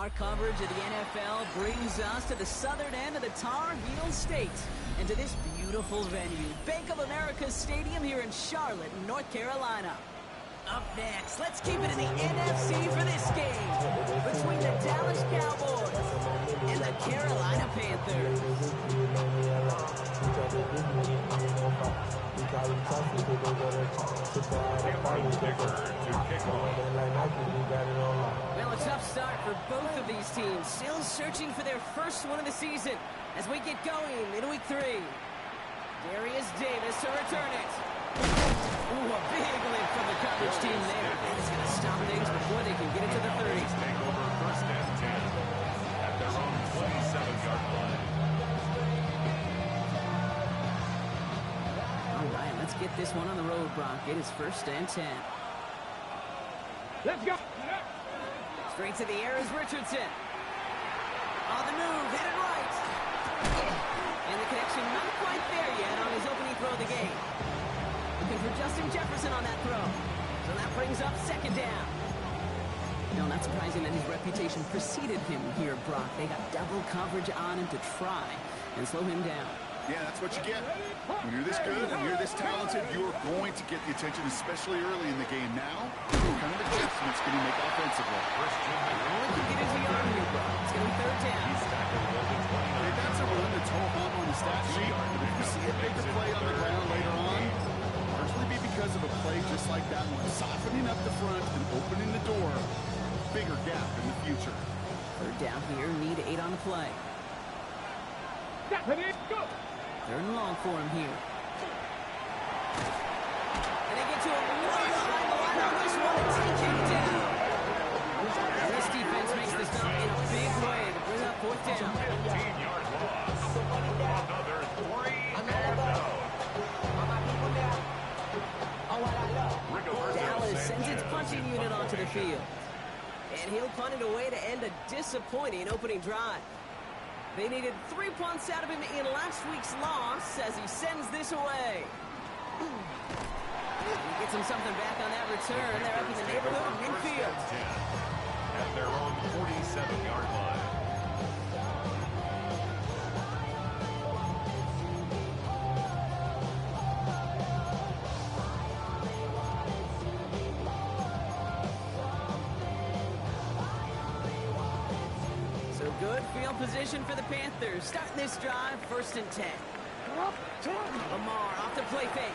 Our coverage of the NFL brings us to the southern end of the Tar Heel State and to this beautiful venue, Bank of America Stadium here in Charlotte, North Carolina. Up next, let's keep it in the NFC for this game between the Dallas Cowboys and the Carolina Panthers. Well, a tough start for both of these teams, still searching for their first one of the season as we get going in week 3. Darius Davis to return it. Ooh, a big lift from the coverage team there. It's going to stop things before they can get into the 30. Take over first and 10 at their own 27-yard line. All right, let's get this one on the road, Brock. It is first and 10. Let's go. Straight to the air is Richardson. On the move, hit it right. And the connection not quite there yet on his opening throw of the game. Looking for Justin Jefferson on that throw. So that brings up second down. No, not surprising that his reputation preceded him here, Brock. They got double coverage on him to try and slow him down. Yeah, that's what you get. When you're this good and you're this talented, you're going to get the attention, especially early in the game. Now, what kind of adjustments can he make offensively? All he can get is the arm here, bro. It's going to be third down. Hey, that's a run that's home up on the stat sheet. But if you see a bigger play on the ground later on, largely be because of a play just like that one. Softening up the front and opening the door. Bigger gap in the future. Third down here, need 8 on the play. Go. Third and long for him here. And they get to him right behind the line on this one and take him down. And this defense makes the stop in a big way to bring up fourth down. 15-yard loss. Another 3 and out. Dallas sends its punching unit onto the field. And he'll punt it away to end a disappointing opening drive. They needed 3 punts out of him in last week's loss as he sends this away. He gets him something back on that return. They're up in the neighborhood of midfield. At their own 47-yard line. Good field position for the Panthers. Starting this drive, first and 10. Lamar off the play fake.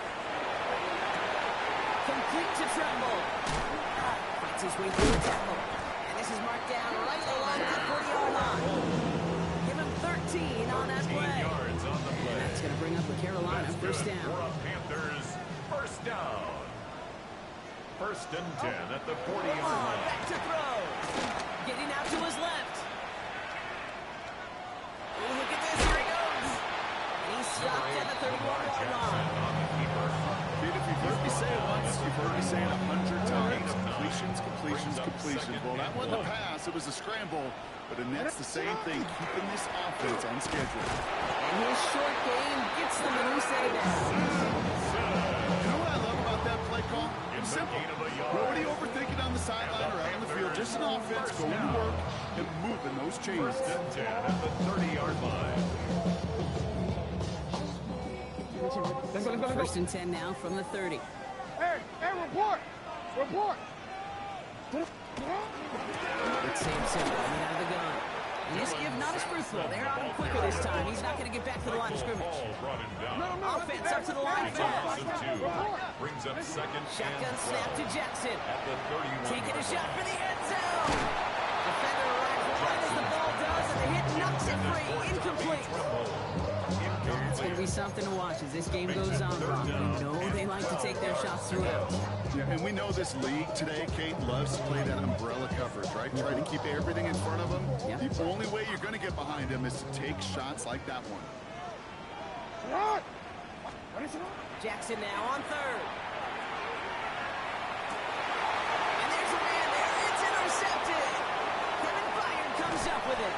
Complete to Tremble. Fights his way through the tackle. And this is marked down right along that 40-yard line. Give him 13 on that play. Yards on the play. And that's going to bring up the Carolina That's first good down. for a Panthers first down. First and 10 at the 40-yard line. Back to throw. Getting out to his left. Look at this, here he goes. And he's stopped at the 31-yard line. Kid, if you've heard me say it once, you've heard me say it 100 times. Completions. Well, that wasn't a pass, it was a scramble. But that's the same thing, keeping this offense on schedule. And his short game gets them a new savings. You know what I love about that play call? It's simple. Nobody overthinking on the sideline or out on the field. Just an offense going to work and moving those chains. First and 10 at the 30-yard line. First and 10 now from the 30. Hey, report. It's Sampson running out of the gun. And this give not as fruitful. They're on him quicker this time. He's not going to get back to the line of scrimmage. Brought him down. Offense up to the line fast. Brings up second Shotgun and snap to Jackson. at the 31. Taking a shot for the end zone. Defender arrives right as the ball does, and the hit knocks it free. Incomplete. It's going to be something to watch as this game goes on, Ron. We know they like to take their shots throughout. Yeah, and we know this league today, Kate, loves to play that umbrella coverage, right? Try to keep everything in front of them. Yeah. The only way you're going to get behind them is to take shots like that one. Jackson now on third. And there's a man there. It's intercepted. Kevin Byard comes up with it.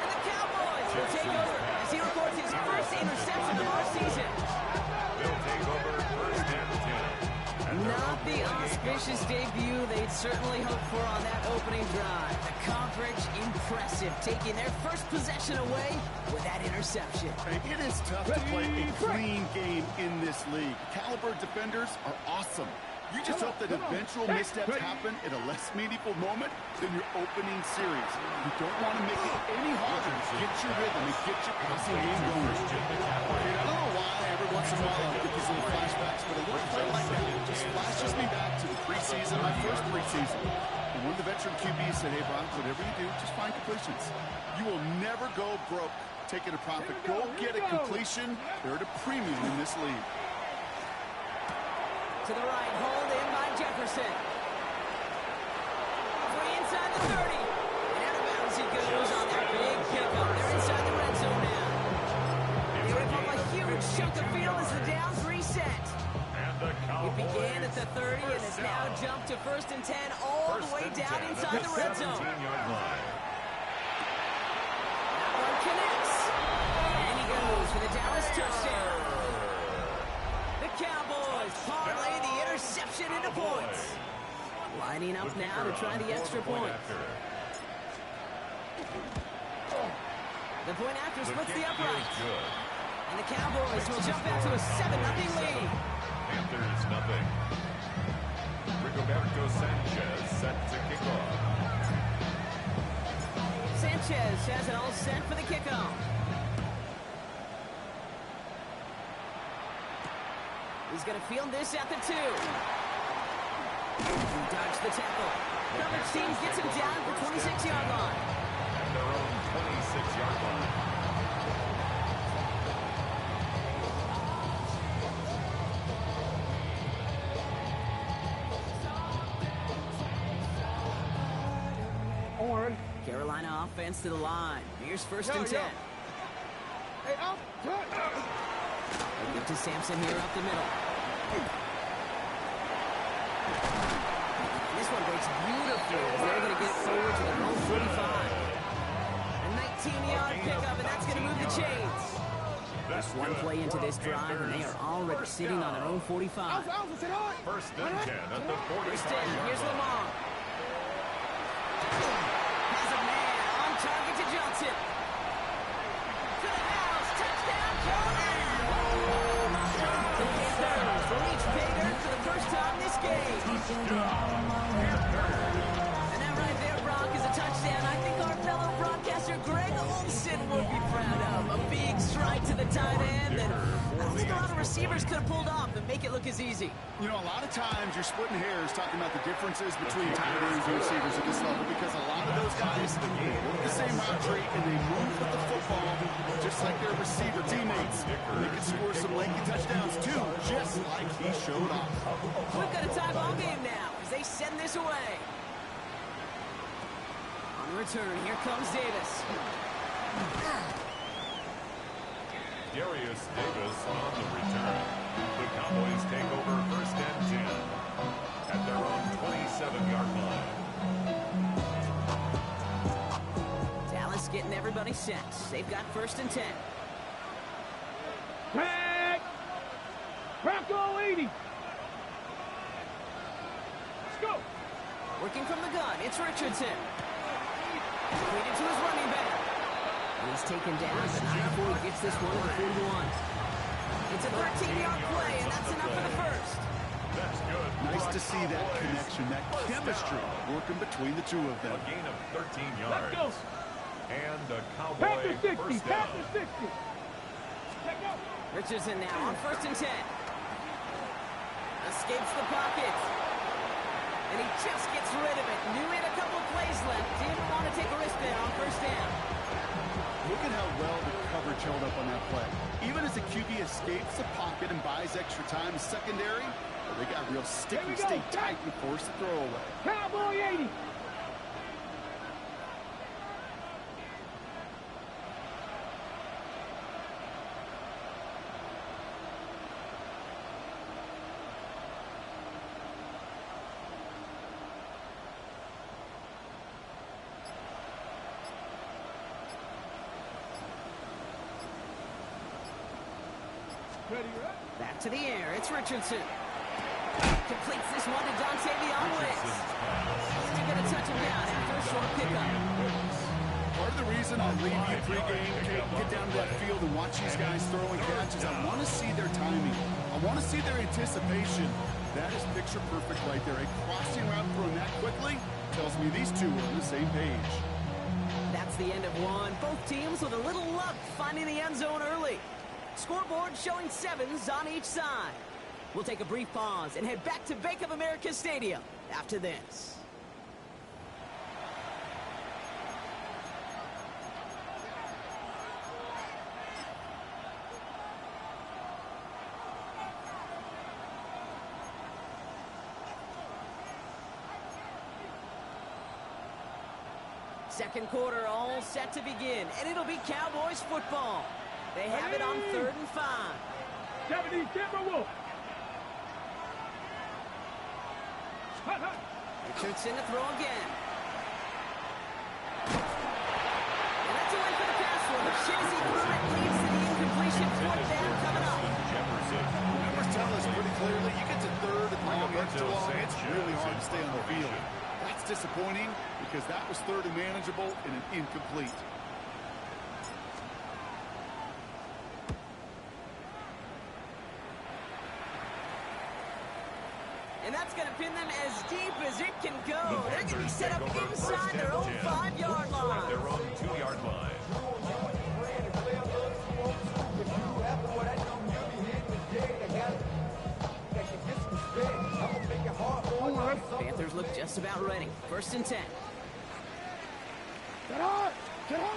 And the Cowboys will take over as he records his first interception of our season. They'll take over first and 10. Not the Vicious debut they'd certainly hope for on that opening drive. The coverage, impressive, taking their first possession away with that interception. It is tough to play a clean game in this league. Caliber defenders are awesome. You just hope that eventual missteps happen at a less meaningful moment than your opening series. You don't want to make it any harder to get your rhythm and get your passing game going. I don't know why every once in a while I get these little flashbacks, but a little play like that just flashes me back to the preseason, my first preseason. And one of the veteran QBs said, hey, Brock, whatever you do, just find completions. You will never go broke taking a profit. Go get a completion. They're at a premium in this league. To the right, hold in by Jefferson. Free inside the 30. And out of bounds he goes on that big pickup. They're inside the red zone now. They rip up a huge chunk of field as the downs reset. It began at the 30 and has now jumped to 1st and 10 all the way down inside the red zone. That one connects. And he goes for the Dallas touchdown. The Cowboys parlay the interception into points. Lining up now to try the extra point. The point after splits the upright. And the Cowboys will jump out to a 7-0 lead. Panthers nothing. Rigoberto Sanchez set to kick off. Sanchez has it all set for the kickoff. He's going to field this at the 2. He dodged the tackle. Coverage team gets him down at the 26-yard line. At their own 26-yard line. Carolina offense to the line. Here's 1st and 10. Hey, out. They give to Sampson here up the middle. And this one breaks beautifully as they're going to get forward to their own 45. A 19-yard pickup, and that's going to move the chains. Just one play into this drive, and they are already sitting on their own 45. 1st and 10 at the 45. Here's Lamar. Has a man on target to Johnson. To the house, touchdown, Cody! The Panthers will each pay dirt for the first time this game. And that right there, Brock, is a touchdown I think our fellow broadcaster Greg Olson would be proud of. A big strike to the tight end that I don't think a lot of receivers could have pulled off and make it look as easy. You know, a lot of times you're splitting hairs talking about the differences between tight ends and receivers at this level because a lot of those guys work the same route tree and they move with the football just like their receiver teammates. And they can score some lengthy touchdowns too, just like he showed off. We've got a tie ball game now as they send this away. On the return, here comes Davis. Darius Davis on the return. The Cowboys take over 1st and 10 at their own 27-yard line. Dallas getting everybody set. They've got 1st and 10. Back. Bronco 80. Let's go. Working from the gun, it's Richardson. Completed to his running back. And he's taken down, but not before he gets this one to the 41. It's a 13-yard play, and that's enough for the first. That's good. Nice to see that connection, that chemistry working between the two of them. A gain of 13 Let's go. yards. And a Cowboy Panther 60. first down. Panther 60. Check out. Richardson now on 1st and 10. Escapes the pocket. And he just gets rid of it. Knew he had a couple of plays left. Didn't want to take a risk there on 1st down. Look at how well the coverage held up on that play. Even as the QB escapes the pocket and buys extra time secondary, they got real sticky, stay tight, and force the throw away. Cowboy 80. Back to the air, it's Richardson. Completes this one to Dante the Onwitz. They're going to touch him down after a short pickup. Part of the reason I leave you pregame, get down to that field and watch these guys throw and catch is I want to see their timing. I want to see their anticipation. That is picture perfect right there. A crossing route thrown that quickly tells me these two are on the same page. That's the end of one. Both teams with a little luck finding the end zone early. Scoreboard showing 7s on each side. We'll take a brief pause and head back to Bank of America Stadium after this. Second quarter all set to begin, and it'll be Cowboys football. They have it on 3rd and 5. 70 Timberwolves. Hut, hut. Richardson to throw again. And that's away for the pass rush. Shazy Current leads to the incompletion. 4th down coming up. Numbers tell us pretty clearly, you get to 3rd and long, extra long, it's really hard to stay on the field. That's disappointing because that was 3rd and manageable and an incomplete. And that's going to pin them as deep as it can go. They're going to be set up inside their own 5-yard line. Their own 2-yard line. Panthers look just about ready. 1st and 10. Get on! Get on!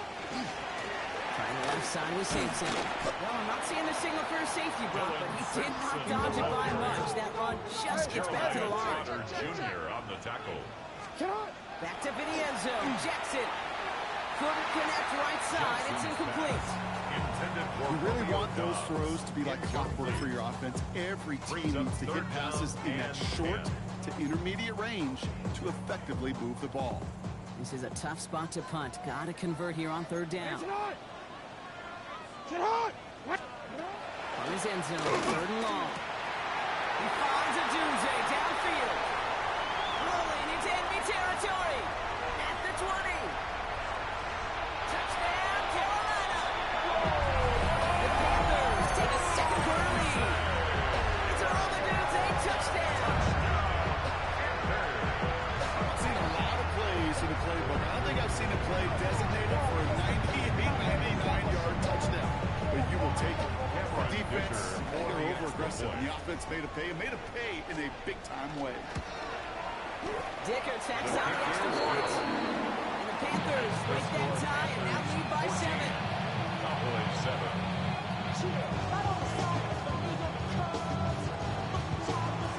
Trying the left side with Sampson. Well, I'm not seeing the signal for a safety block, but he did not dodge it by much. That run just gets back to the line. Jr. on the tackle. Get on! Back to the end zone. Jackson couldn't connect right side. It's incomplete. You really want those throws to be like clockwork for your offense. Every team needs to hit passes in that short to intermediate range to effectively move the ball. This is a tough spot to punt. Got to convert here on 3rd down. Get on! Get on! What? On his end zone, 3rd and long. He finds a Dunze downfield. Rolling into enemy territory. At the 20. Touchdown, Carolina. The Panthers take a 2nd quarter lead. It's a roll the Dunze touchdown. I've seen a lot of plays in the playbook. I don't think I've seen a play designated for a 99-yard touchdown, but you will take it. The defense, they're over-aggressive. The offense made a pay in a big-time way. Dicker tacks out the extra point. And the Panthers break that tie and now lead by 7. Cowboys 7.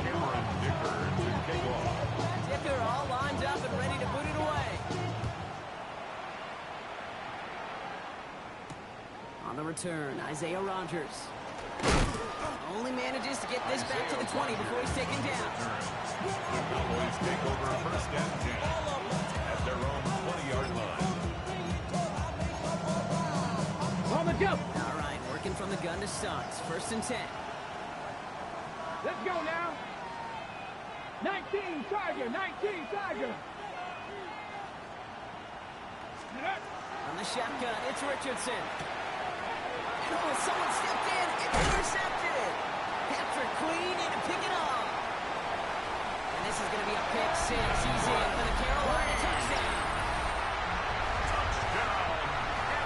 Cameron Dicker to kick off. Dicker all lined up and ready to boot it away. On the return, Isaiah Rodgers. Only manages to get this back to the 20 before he's taken down. The Cowboys take over 1st and 10 at their own 20-yard line. On the jump! All right, working from the gun to start. 1st and 10. Let's go now! 19 Tiger! 19 Tiger! Get up! On the shotgun, it's Richardson. And oh, someone stepped in. It's intercepted. Patrick Queen in to pick it up. And this is going to be a pick 6. He's in for the Carolina touchdown.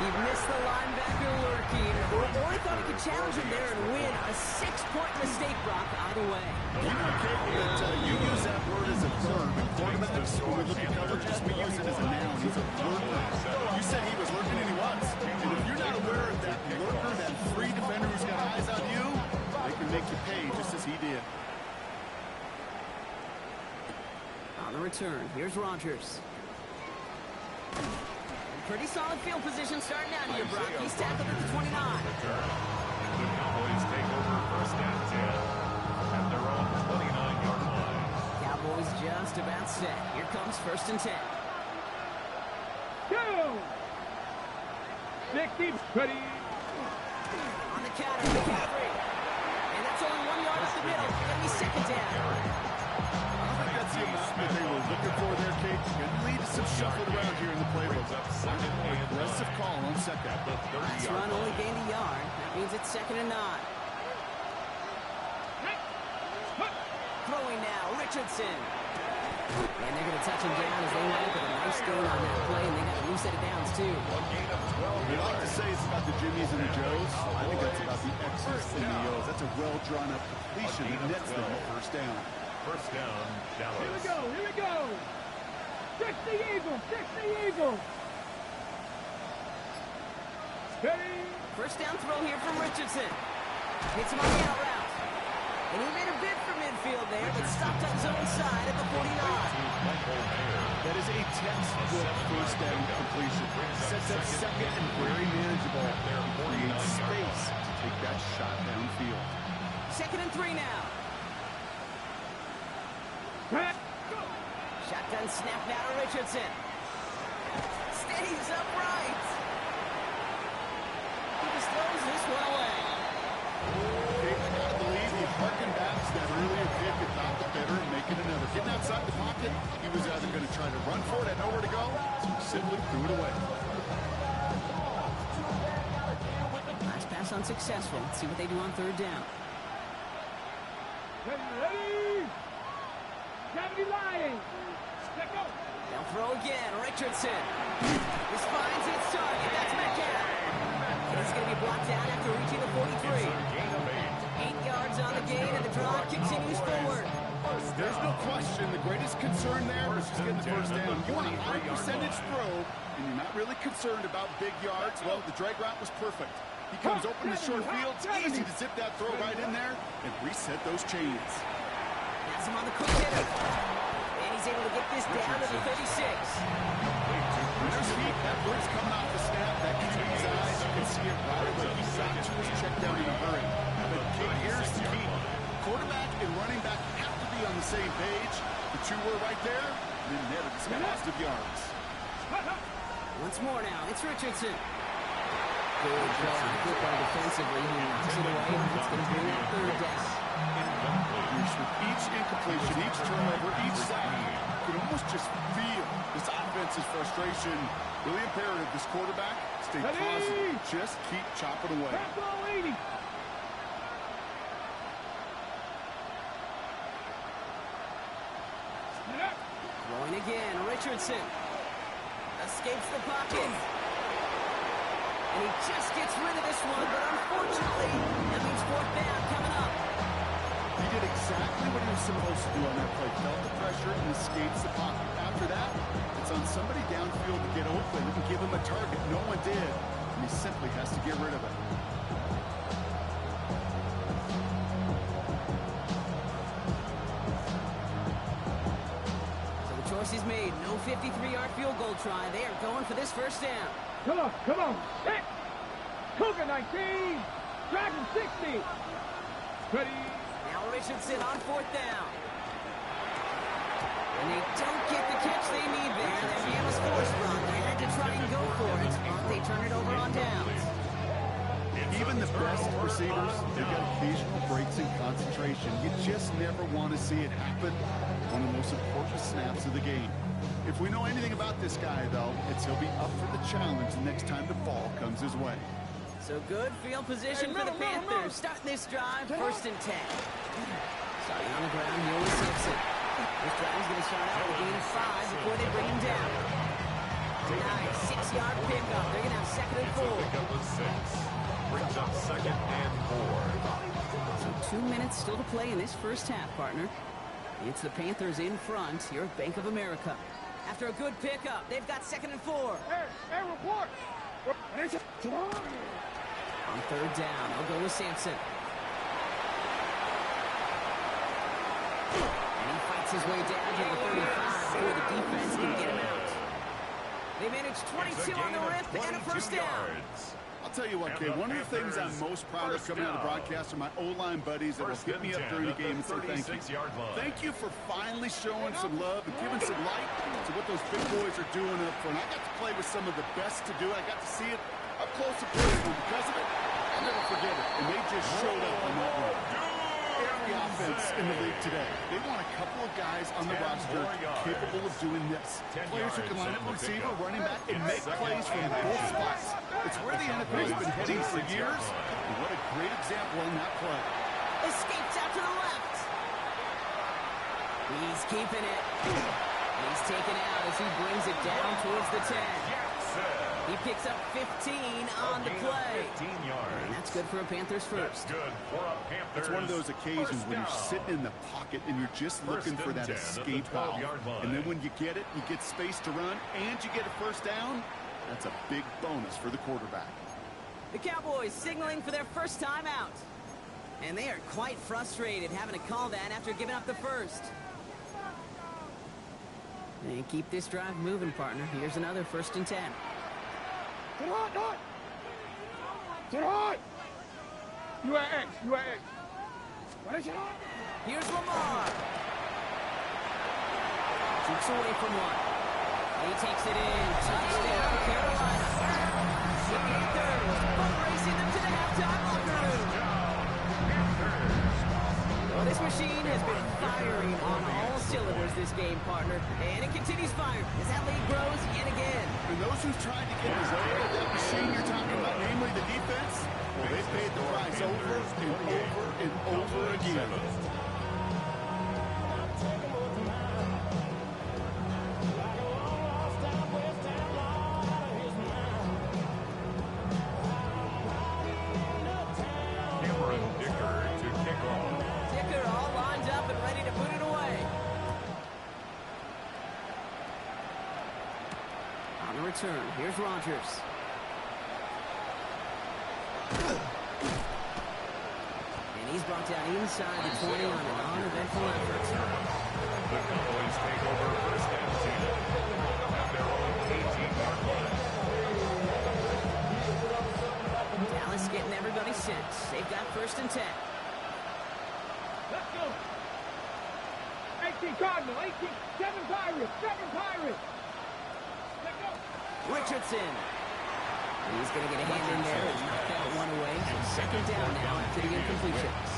He missed the linebacker lurking. Or he thought he could challenge him there and win. A 6-point mistake, Brock, either way. You know, Kate, that you use that word as a verb. In quarterbacks, when we look at coverages, we use it as a noun. He's a lurker. You said he was lurking, and he was. And if you're not aware of that lurker, that free defender who's got eyes on you, they can make you pay just as he did. On the return, here's Rodgers. Pretty solid field position starting out here, Brock. He's tackled at the 29. The Cowboys take over 1st and 10 at their own 29-yard line. Cowboys just about set. Here comes 1st and 10. Go! 60, ready. On the counter, McCaffrey. And that's only 1 yard up the middle. It'll be 2nd down. some shuffling around here in the playbook. Aggressive call on second. Last run only gained a yard. That means it's 2nd and 9. Throwing now, Richardson. And they're going to touch him down as they wind up with a nice gain on that play, and they got a new set of downs, too. We like to say it's about the Jimmies and the Joes. I think that's about the X's and the O's. That's a well-drawn-up completion that nets them a first down. First down, Dallas. Here we go, here we go. Fix the Eagles, fix the Eagles. Steady. First down throw here from Richardson. Hits him on the out route. And he made a bid for midfield there, but stopped on his own side at the 49. That is a textbook first down completion. Sets up second and very manageable. Creates space to take that shot downfield. 2nd and 3 now. Shotgun snap now to Richardson. Stays upright. He just throws this one away. I gotta believe he harkened back to that earlier pick and thought the better and make it another. Getting outside the pocket, he was either going to try to run for it, had nowhere to go, so he simply threw it away. Last pass unsuccessful. Let's see what they do on 3rd down. Ready. Gravity lying. Let go. They'll throw again. Richardson. This finds its target. That's Metcalf. And he's going to be blocked out after reaching the 43. 8 yards on the gain, and the drive continues forward. There's no question. The greatest concern there was just getting the first down. You want a high percentage throw, and you're not really concerned about big yards. Well, the drag route was perfect. He comes open to short field. It's easy to zip that throw right in there and reset those chains. Has him on the quick hitter. And he's able to get this down to the 36. There's heat. That bird's coming off the snap. That QB's eyes. You can see it right away. He got to his check down in a hurry. But here's the key. Quarterback and running back have to be on the same page. The two were right there. And then never discussed positive yards. Once more now. It's Richardson. Good play defensively. He knocks it away. It's going to bring up 3rd down. With each incompletion, each turnover, each sack, you can almost just feel this offense's frustration. Really imperative. This quarterback, stay positive. Just keep chopping away. Throwing again. Richardson escapes the pocket. And he just gets rid of this one, but unfortunately, that means 4th down coming up. He did exactly what he was supposed to do on that play. Felt the pressure and escapes the pocket. After that, it's on somebody downfield to get open and give him a target. No one did, and he simply has to get rid of it. So the choice is made. No 53-yard field goal try. They are going for this first down. Come on, come on. Hit. Cougar 19. Dragon 60. Ready. Now Richardson on 4th down. And they don't get the catch they need there. That man was forced run. They had to try and go for it, but they turn it over on downs. Even the best receivers, they've got occasional breaks in concentration. You just never want to see it happen. One of the most important snaps of the game. If we know anything about this guy, though, it's he'll be up for the challenge the next time the ball comes his way. So good field position for the Panthers. Starting this drive, 1st and 10. Starting on the ground here with Simpson. This drive is going to start out with a gain of 5 before they bring him down. Nice 6-yard pickup. They're going to have 2nd and 4. Pickup was 6. Brings up 2nd and 4. So 2 minutes still to play in this first half, partner. It's the Panthers in front here at Bank of America. After a good pickup, they've got 2nd and 4. Hey, report. On 3rd down, they'll go with Sampson. And he fights his way down to the 35 before the defense can get him out. They managed 22 on the rip and a first down. I'll tell you what, Kay, one of the things I'm most proud of coming out of the broadcast are my O-line buddies that will hit me up during the game and say thank you. Thank you for finally showing some love and giving some light to what those big boys are doing up front. I got to play with some of the best to do it. I got to see it up close and personal. Because of it, I'll never forget it. And they just showed up on that one. the offense in the league today. They want a couple of guys on the roster capable of doing this. Players who can line up receiver, running back, and make plays from both spots. It's where the NFL has been heading for years, and what a great example on that play. Escapes out to the left. He's keeping it. He's taken out as he brings it down towards the 10. He picks up 15 on the play. 15 yards. And that's good for a Panthers first. That's good for a Panthers. It's one of those occasions when you're sitting in the pocket and you're just looking for that escape valve. And then when you get it, you get space to run, and you get a first down. That's a big bonus for the quarterback. The Cowboys signaling for their first time out. And they are quite frustrated having to call that after giving up the first. And keep this drive moving, partner. Here's another 1st and 10. Get hot, hot! Get hot! You are X, you are X. What is it? Here's Lamar. Shoots away from one. He takes it in. Touchdown, Carolina. The Panthers boat racing them to the halftime locker room. Well, this machine has been firing on all cylinders this game, partner. And it continues firing as that lead grows yet again. And those who've tried to get in the way of that machine you're talking about, namely the defense, well, they've paid the price over and over and over again. Return. Here's Rodgers. And he's brought down inside the 20 on an uneventful effort. The Cowboys take over 1st and 10 at their own 18-yard line. Dallas getting everybody set. They've got 1st and 10. Let's go. 18 Cardinal, 18, 7 Pirates, 7 Pirates. Let's go. Richardson. He's going to get a hand in there and knock that one away. So 2nd down now after the incompletions.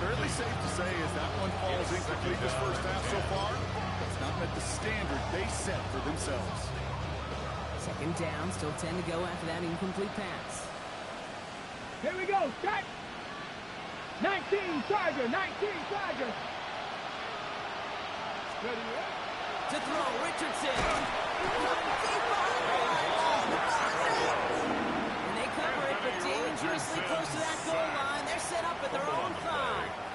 Fairly safe to say as that one falls incomplete this first half so far, it's not met the standard they set for themselves. 2nd down, still 10 to go after that incomplete pass. Here we go, set. 19 Charger, 19 Charger. Ready, to throw, Richardson. And they cover it, but dangerously close to that goal line. They're set up at their own 5.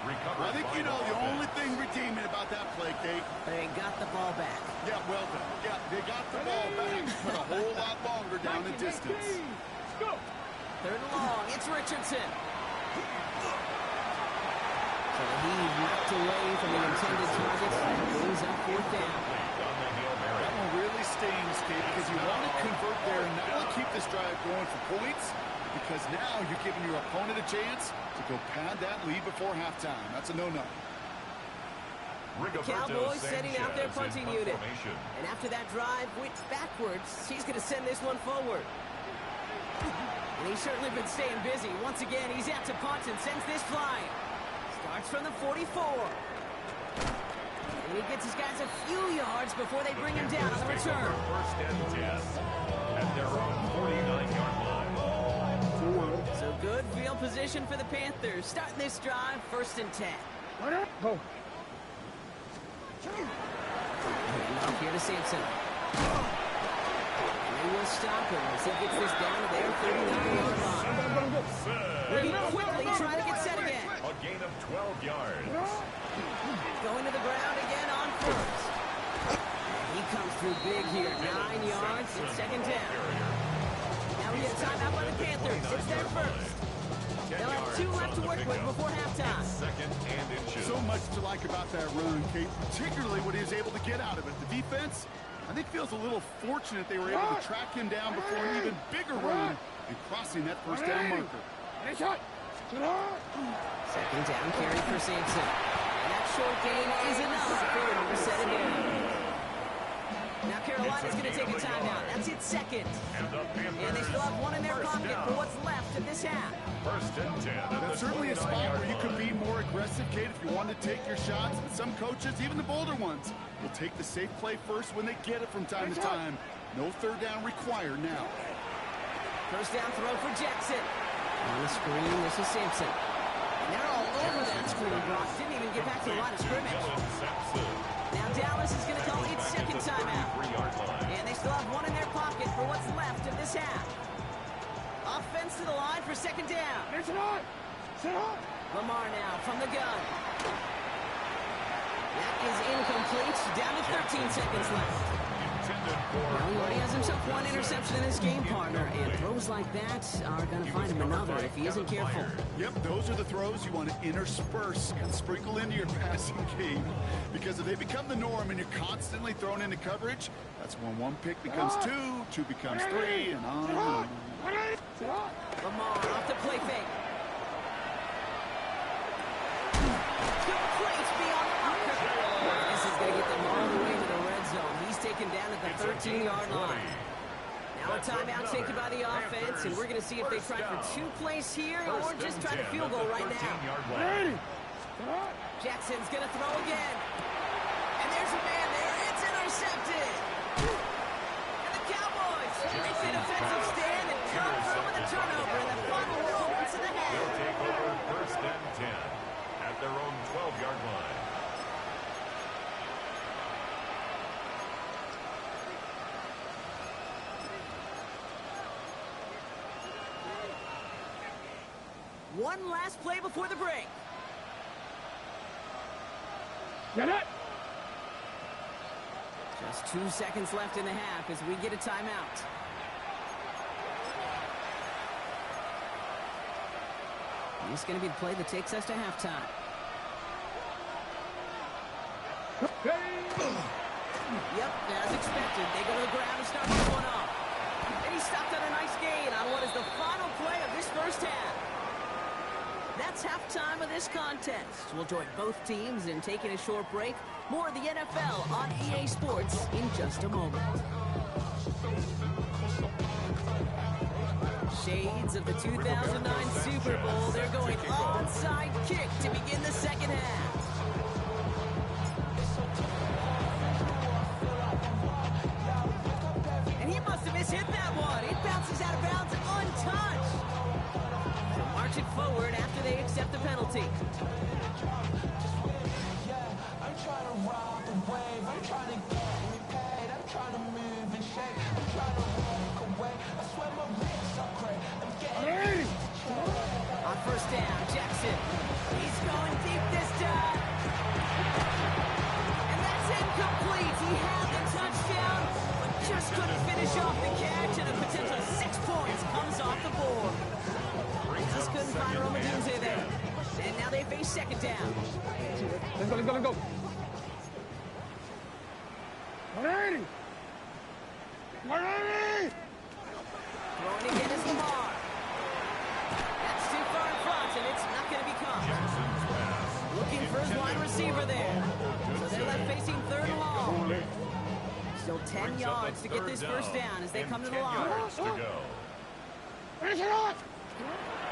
I think you know the only thing redeeming about that play, Kate. They got the ball back. Yeah, well done. Yeah, they got the ball back, but a whole lot longer down the distance. Go. 3rd and long. It's Richardson. So he's knocked away from the intended target. And brings up 4th down. That one really stings, Kate, because you want to convert there and not only keep this drive going for points, because now you're giving your opponent a chance to go pad that lead before halftime. That's a no-no. Cowboys setting out their punting unit. And after that drive went backwards, he's going to send this one forward. And he's certainly been staying busy. Once again, he's out to punt and sends this flying. Starts from the 44. And he gets his guys a few yards before they bring him down on the return. 1st and 10 at their own 49-yard line. So good field position for the Panthers. Starting this drive, 1st and 10. Go. And off here to Sampson. And they will stop him as he gets this down to their 39-yard line. Looking quickly, trying to get set again. A gain of 12 yards. Going to the ground again on 1st. He comes through big here. 9 yards and 2nd down. Now we get a timeout by the Panthers. It's their 1st. They'll have 2 left to work with before halftime. 2nd and inches. So much to like about that run, Kate, particularly what he was able to get out of it. The defense, I think, feels a little fortunate they were able to track him down before an even bigger run and crossing that 1st down marker. 2nd down carry for Sampson. And that short gain is enough for him to set it down. Now Carolina's going to take a timeout. That's its second. And they still have one in their pocket for what's left of this half. First and 10. That's certainly a spot where you could be more aggressive, Kate, if you want to take your shots. But some coaches, even the bolder ones, will take the safe play first when they get it from time to time. No third down required now. First down throw for Jackson. On the screen, this is Simpson. And they're all over that screen, Brock. Didn't even get back to the line of scrimmage. Now Dallas is going to call its second timeout. And they still have one in their pocket for what's left of this half. Offense to the line for second down. Sit on. Sit on. Lamar now from the gun. That is incomplete. Down to 13 seconds left. Well, he already has himself one interception in this game, partner, and throws like that are going to find him another if he isn't careful. Yep, those are the throws you want to intersperse and sprinkle into your passing game, because if they become the norm and you're constantly thrown into coverage, that's when one pick becomes two becomes three, and on and on. Lamar off the play fake. Complete beyond the marker. This is going to get them all the way to the red zone. He's taken down at the 13-yard line. Now a timeout taken by the offense, and we're going to see if they try for 2 plays here or just try to field goal right now. Jackson's going to throw again. And there's a man there. It's intercepted. And the Cowboys make the defensive stand and come through with a turnover in the final moments of the half. They'll take over first and 10 at their own 12-yard line. One last play before the break. Get it. Just 2 seconds left in the half as we get a timeout. And this is going to be the play that takes us to halftime. Yep, as expected, they go to the ground and start this one off. And he stopped on a nice gain on what is the final play of this first half. That's halftime of this contest. We'll join both teams in taking a short break. More of the NFL on EA Sports in just a moment. Shades of the 2009 Super Bowl. They're going onside kick to begin the second half. And he must have mishit that one. It bounces out of bounds untouched. They'll march it forward after they accept the penalty. I'm trying to ride the wave, I'm trying to get repaid, I'm trying to move and shake, I'm trying to walk away, I swear my wrists are great, I'm getting on first down, Jackson. He's going deep this time. And that's incomplete. He had the touchdown, but just couldn't finish off the catch, and a potential 6 points comes off the board. Just couldn't find Romadinze there. And now they face second down. Let's go, let's go, let's go. 180. 180. Throwing again is Lamar. That's too far in front, and it's not going to be caught. Looking for his wide receiver there. So they're left facing third and long. Still 10 yards to get this first down as they come to the line. Finish it off.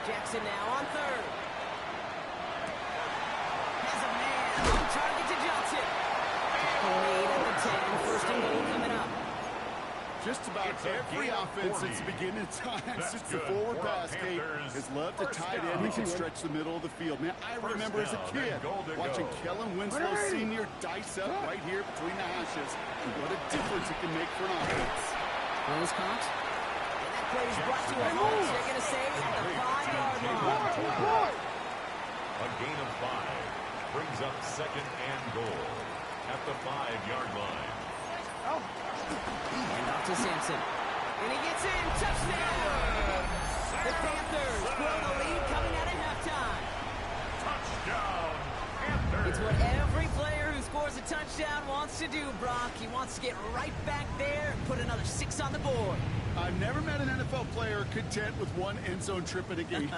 Jackson now on third. Has a man on target to Johnson. Lead at the 10. First and goal coming up. Just about every offense since the beginning of time, since the forward pass, Kate, has loved a tight end who can stretch the middle of the field. Man, I remember as a kid watching Kellen Winslow Sr. dice up right here between the hashes. And what a difference it can make for an offense. Well, is caught. And that play is brought to a halt. They're going to say at the 5-yard line. A gain of 5 brings up second and goal at the 5-yard line. And off to Sampson. And he gets in. Touchdown! The Panthers grow the lead coming out of halftime. Touchdown, Panthers! It's what every player who scores a touchdown wants to do, Brock. He wants to get right back there and put another 6 on the board. I've never met an NFL player content with one end zone trip in a game.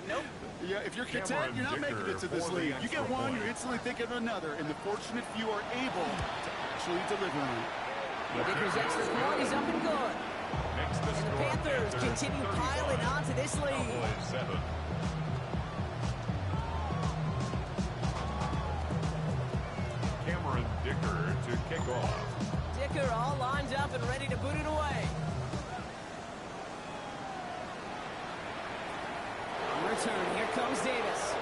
Nope. Yeah, if you're content, you're not making it to this league. You get one, you're instantly thinking of another, and the fortunate few are able to actually deliver on it. Vickers' extra point is up and good. Makes the And the score Panthers continue 31. piling onto this lead. Cowboys 7. Cameron Dicker to kick off. Dicker all lined up and ready to boot it away. On return, here comes Davis.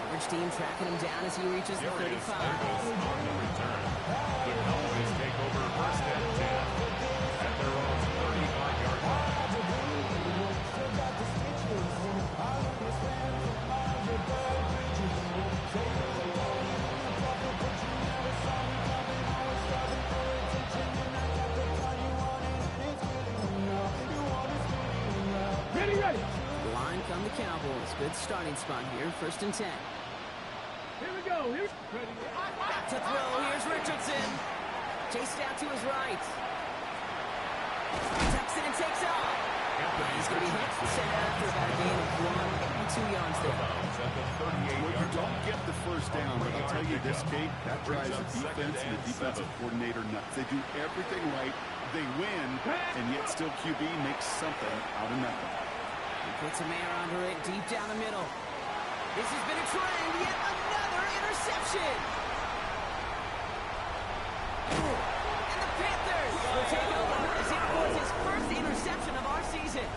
Coverage team tracking him down as he reaches the 35. Davis on the return. The Cowboys take over first and 10 at their own 35-yard line. Ready. Line come the Cowboys. Good starting spot here, first and 10. Here we go. Ready. Back to throw, here's Richardson. Chased out to his right. Tucks it and takes off. He's going to be hit, sent after about a gain of 1 2 yards there. At the Well, you 38-yard don't line. get the first down, but I'll tell you this, Kate, that drives the defense and the defensive coordinator nuts. They do everything right, they win, and yet still QB makes something out of nothing. He puts a man under it, deep down the middle. This has been a trend, yet another interception. And the Panthers will take over as it was his first interception of our season.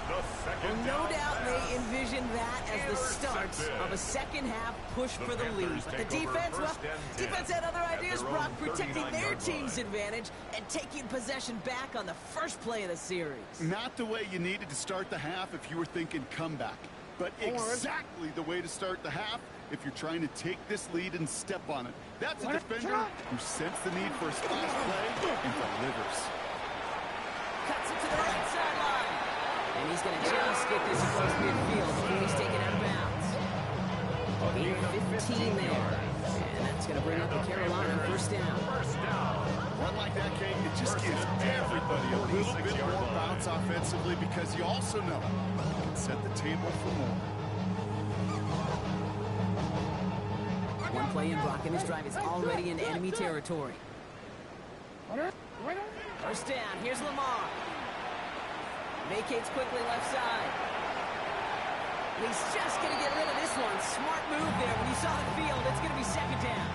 The second Well, no down doubt pass. they envisioned that as the start of a second half push for the lead. But the defense, well, defense had other ideas, Brock, protecting their team's advantage and taking possession back on the first play of the series. Not the way you needed to start the half if you were thinking comeback, but exactly the way to start the half if you're trying to take this lead and step on it. That's a defender who sensed the need for a splash play and delivers. Cuts it to the right sideline. And he's going to just get this across midfield before he's taken out of bounds. Gain of 15 there. And that's going to bring up the Carolina first down. One like that, Kate, it just gives everybody a little bit more bounce offensively because you also know you can set the table for more. One play in, Brock, and his drive is already in enemy territory. First down, here's Lamar. Vacates quickly left side. He's just going to get rid of this one. Smart move there. When you saw the field, it's going to be second down.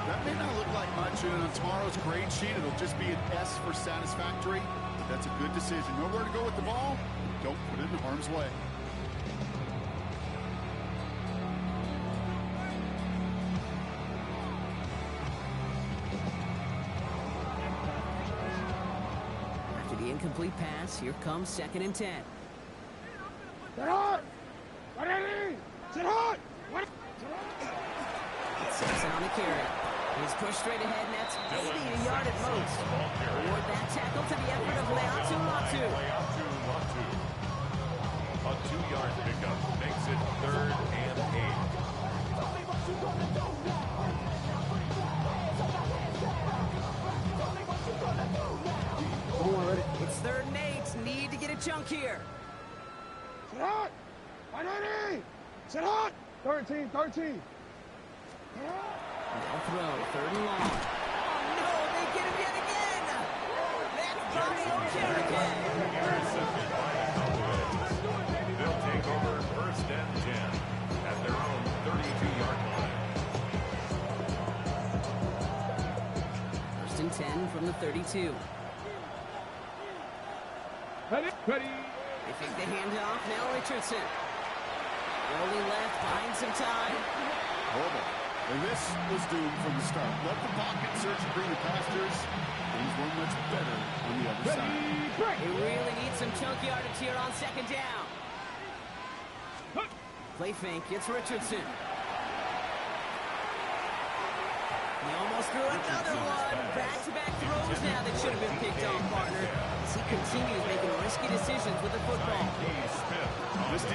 That may not look like much, and on tomorrow's grade sheet, it'll just be an S for satisfactory. But that's a good decision. Nowhere to go with the ball. Don't put it in harm's way. After the incomplete pass, here comes second and 10. Sit hot. Ready. Sit hot. Simpson on the carry. He's pushed straight ahead, and that's 80 a yard at most. Award that tackle to the effort of Leatu Latu. A 2-yard pickup makes it 3rd and 8. It's 3rd and 8. Need to get a chunk here. Sit hot. Ready. Sit hot. 13. They'll throw, 3rd and long. Oh, no, they get him yet again. That's Bobby O'Kerrigan. Intercepted by the Cowboys. They'll take over 1st and 10 at their own 32-yard line. 1st and 10 from the 32. Ready. They fake the handoff. Now Richardson. Rolling left, buying some time. Horrible. And this was doomed from the start. Let the pocket search greener pastures. Things were much better on the other side. They really need some chunk yardage here on second down. Play fake, it's Richardson. He almost threw another one. Back-to-back throws now that should have been picked off, partner. As he continues making risky decisions with the football. This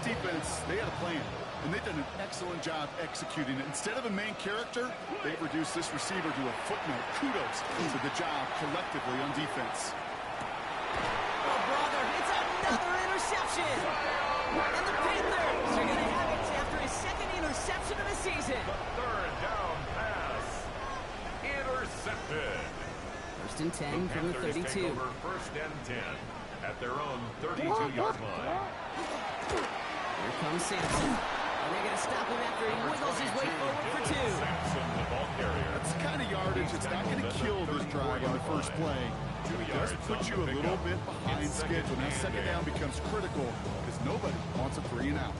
defense, they had a plan. And they've done an excellent job executing it. Instead of a main character, they've reduced this receiver to a footnote. Kudos to the job collectively on defense. Oh, brother, it's another interception. And the Panthers are going to have it after his second interception of the season. The 3rd down pass. and 10 from the Panthers 32. take over first and 10 at their own 32-yard line. Here comes Sampson. And they're going to stop him after he wiggles his way forward for 2. Sampson, the ball carrier. That's the kind of yardage that's not going to kill this drive on the first play. It does put you a little bit behind schedule. Now second down becomes critical because nobody wants a 3 and out.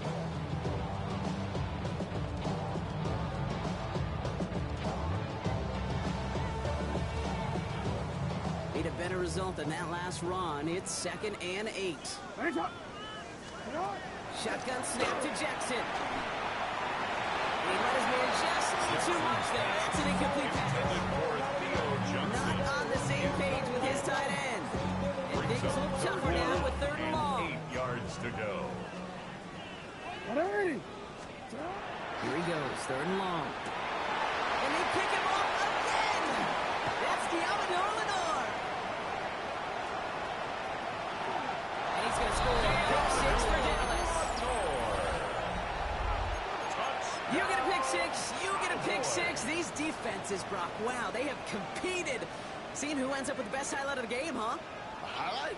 Need a better result than that last run. It's 2nd and 8. Shotgun snap to Jackson. He let his man just too much there. That's an incomplete pass. Not on the same page with his tight end. And things look tougher now with 3rd and long. 8 yards to go. Here he goes, 3rd and long. And they pick him up again. That's Diamador Lenore. And he's going to score a pick 6 for Dallas. You get a pick 6. You get a pick 6. These defenses, Brock, wow, they have competed. Seeing who ends up with the best highlight of the game, huh? A highlight?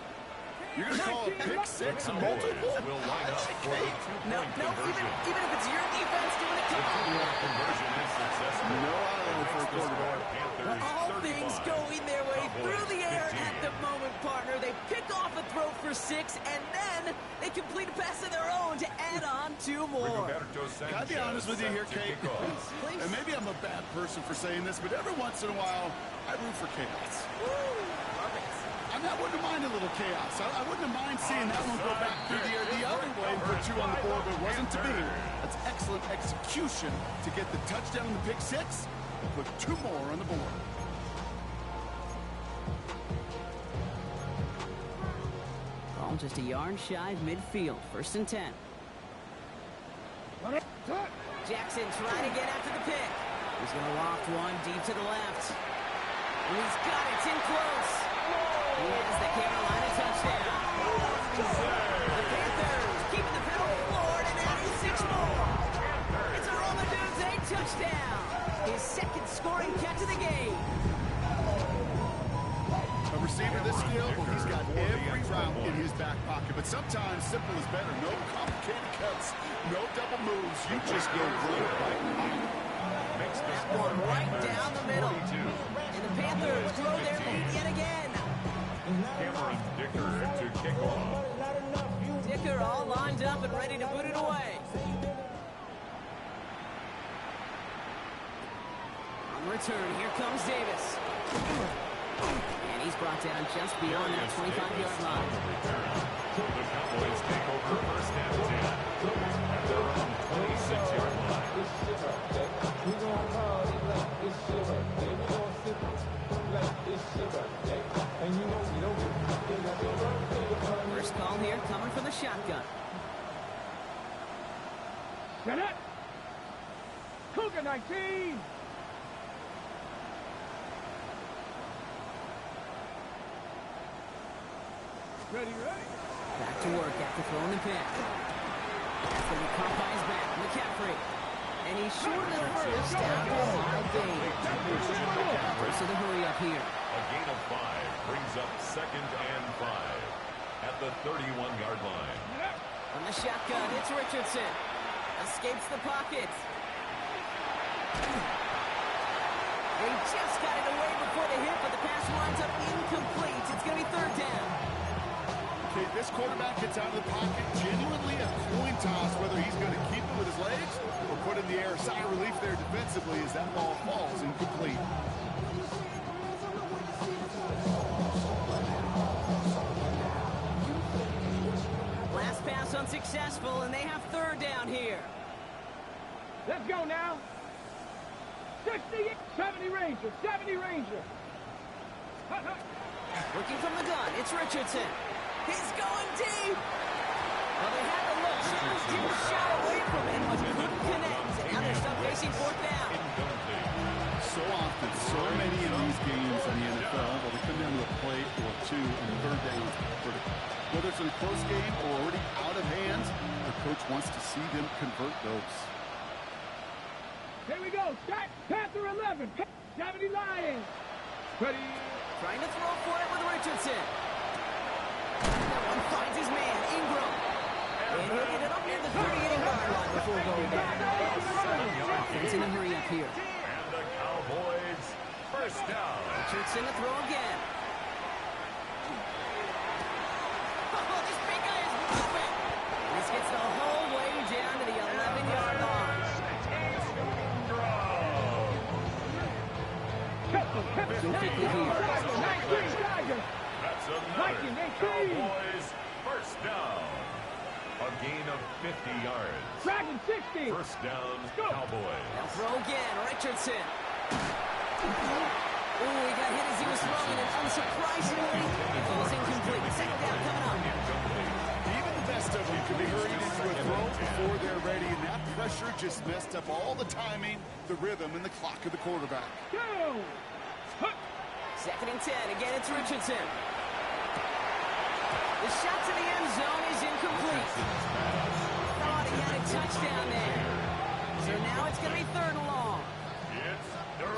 You're going to call a pick 6 a multiple? Will line up for a No, two-point conversion. even if it's your defense doing it, come on. Conversion is successful. No island for a quarterback. Panthers All things 35. going their way through the air 15. at the moment, partner. They pick off a throw for 6, and then they complete a pass of their own to add on 2 more. Can I be honest with you here, Kate? Please. And maybe I'm a bad person for saying this, but every once in a while, I root for chaos. Love it. I wouldn't mind a little chaos. I wouldn't mind seeing that one go back through the air the other way and put 2 on the board, but it wasn't to be. That's excellent execution to get the touchdown and the pick 6 and put 2 more on the board. Ball just a yard shy of midfield. 1st and 10. Jackson trying to get after the pick. He's going to loft one deep to the left. And he's got it. It's in close. He has the Carolina touchdown. The Panthers keeping the penalty floored and adding 6 more. It's a Romadudes 8 touchdown. His 2nd scoring catch of the game. A receiver this skilled, well, he's got every route in his back pocket. But sometimes simple is better. No complicated cuts, no double moves. You just go right by. Makes the That score one right down the middle. 42. And the Panthers grow their lead yet again. Cameron Dicker to kick off. Dicker all lined up and ready to put it away. On return, here comes Davis. And he's brought down just beyond that 25-yard line. The Cowboys take over first and 10 at their own 26-yard line. First call here coming from the shotgun. Get it! Cougar 19! Ready? Back to work after throwing the pick. That's going to be caught by his back. McCaffrey. And he's short of the first after a wild game. First of the hurry up here. A gain of 5 brings up 2nd and 5 at the 31-yard line. From the shotgun, it's Richardson. Escapes the pocket. They just got it away before the hit, but the pass winds up incomplete. It's going to be 3rd down. Okay, this quarterback gets out of the pocket, genuinely a coin toss, whether he's going to keep it with his legs or put it in the air. Sigh of relief there defensively as that ball falls incomplete. Last pass unsuccessful, and they have 3rd down here. Let's go now. 60, 70 Ranger, 70 Ranger. Looking from the gun, it's Richardson. He's going deep. Well, they had the look. Sean didn't shot away from him, but couldn't connect. And now they're stuck facing 4th down. So often, so many of these games in the NFL, well, they come down to a play or 2 and 3rd down. Whether it's in a close game or already out of hands, the coach wants to see them convert those. Here we go. Start Panther 11. 70 Lions. Ready. Trying to throw for it with Richardson. That one finds his man, Ingram. And he'll get it up near the 38-yard line before going down. It's in a hurry up here. And the Cowboys first down. Richardson to throw again. Oh, this big guy is moving. This gets the whole way down to the 11-yard line. Quickly here. That's another Cowboys first down. A gain of 50 yards. Dragon 60. First down, Cowboys. They'll throw again. Richardson. Ooh, he got hit as he was throwing, and unsurprisingly, it falls incomplete. Second down coming up. Even the best of them can be hurried into a throw before they're ready, and that pressure just messed up all the timing, the rhythm, and the clock of the quarterback. Go. Second and 10. Again, it's Richardson. The shot to the end zone is incomplete. Thought he had a touchdown there. So now it's going to be third and long.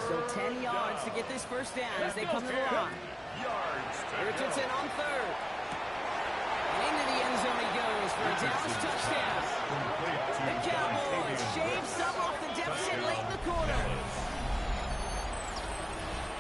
So 10 yards to get this first down as they come to the line. Richardson on third. And into the end zone he goes for a Dallas touchdown. The Cowboys shave some off the deficit late in the quarter.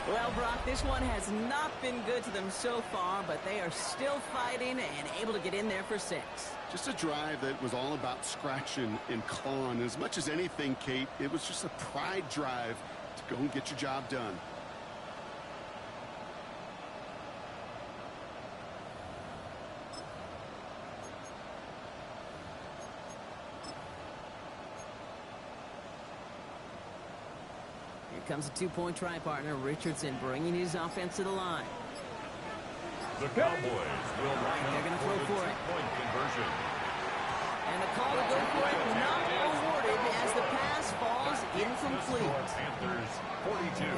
Well, Brock, this one has not been good to them so far, but they are still fighting and able to get in there for 6. Just a drive that was all about scratching and clawing. As much as anything, Kate, it was just a pride drive to go and get your job done. Here comes a two-point try partner, Richardson, bringing his offense to the line. The Cowboys will line They're up gonna for throw the for it. two-point conversion. And the call to go for it not awarded as the pass falls incomplete. Panthers 42,